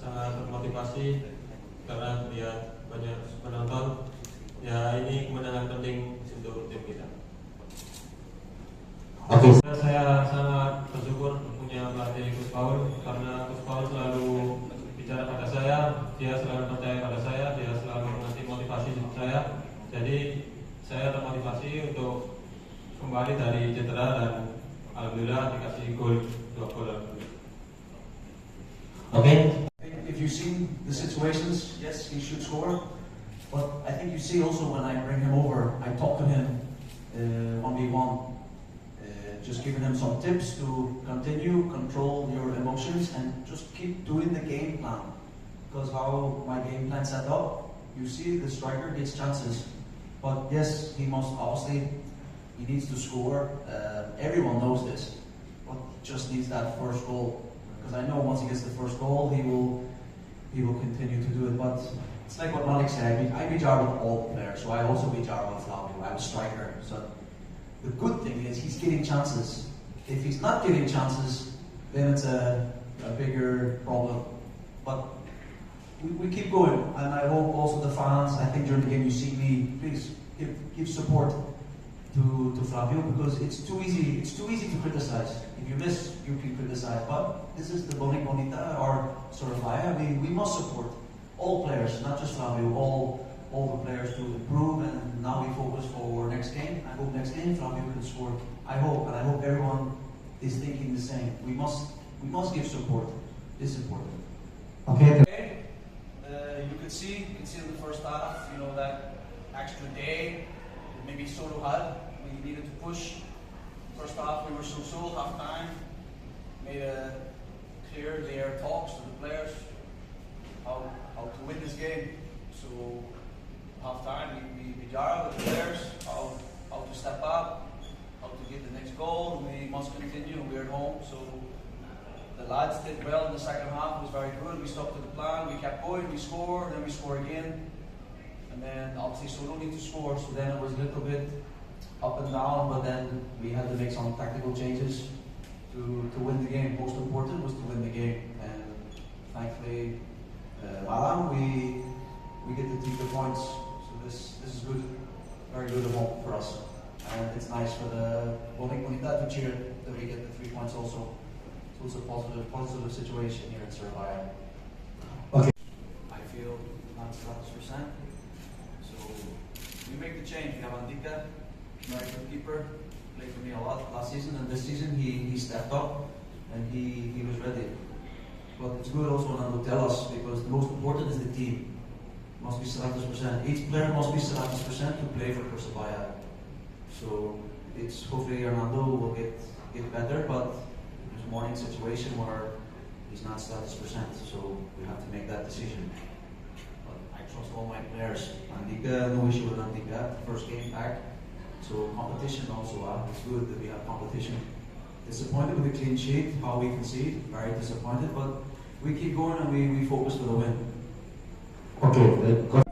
sangat termotivasi karena lihat banyak penonton. Ya, ini kemenangan penting untuk tim kita. Oke. Saya sangat bersyukur punya pelatih Coach Paul karena Coach Paul selalu bicara pada saya, dia selalu percaya pada saya, dia selalu mengasih motivasi saya. Jadi saya termotivasi untuk kembali dari cedera dan alhamdulillah dikasih gol 2 gol. Okay. If you've seen the situations, yes, he should score. But I think you see also when I bring him over, I talk to him 1v1, just giving him some tips to continue, control your emotions, and just keep doing the game plan. Because how my game plan set up, you see the striker gets chances. But yes, he must obviously, he needs to score. Everyone knows this, but he just needs that first goal. Because I know once he gets the first goal, he will continue to do it. But it's like what Malik said, I be jar with all the players, so I also be jar with Flavio. I'm a striker. So the good thing is he's getting chances. If he's not getting chances, then it's a bigger problem. But we keep going, and I hope also the fans, I think during the game you see me, please give support to Flavio, because it's too easy to criticize. If you miss, you can criticize. But this is the Bonik Bonita or Soraya. We must support all players, not just Flavio, all the players to improve, and now we focus for next game. I hope next game Flavio can score. I hope, and I hope everyone is thinking the same. We must give support. It's important. Okay. You can see in the first half, that extra day, maybe Solo had. We needed to push. First half we were so half time. Made a clear talks to the players how to win this game. So half time we jar with the players how to step up, how to get the next goal. We must continue. We're at home, so the lads did well in the second half. It was very good. We stuck to the plan. We kept going. We scored. Then we score again. And then obviously Solo need to score. So then it was a little bit up and down. But then we had to make some tactical changes to win the game. Most important was to win the game. And thankfully, Malang, we get to take the points. So this is good. Very good for us. And it's nice for the Bonik Bonita to cheer that we get the 3 points also. So it's a positive situation here in Surabaya. Okay. I feel not 100%. So we make the change. We have Andika, very good keeper, played for me a lot last season, and this season he stepped up and he was ready. But it's good also Nando tell us, because the most important is the team. Must be 100%. Each player must be 100% to play for Persebaya. So it's hopefully Hernando will get better, but there's a morning situation where he's not 100%, so we have to make that decision. But I trust all my players. Andika, no issue with Andika, first game back. So competition also, it's good that we have competition. Disappointed with the clean sheet, how we concede, very disappointed, but we keep going and we focus for the win. Okay.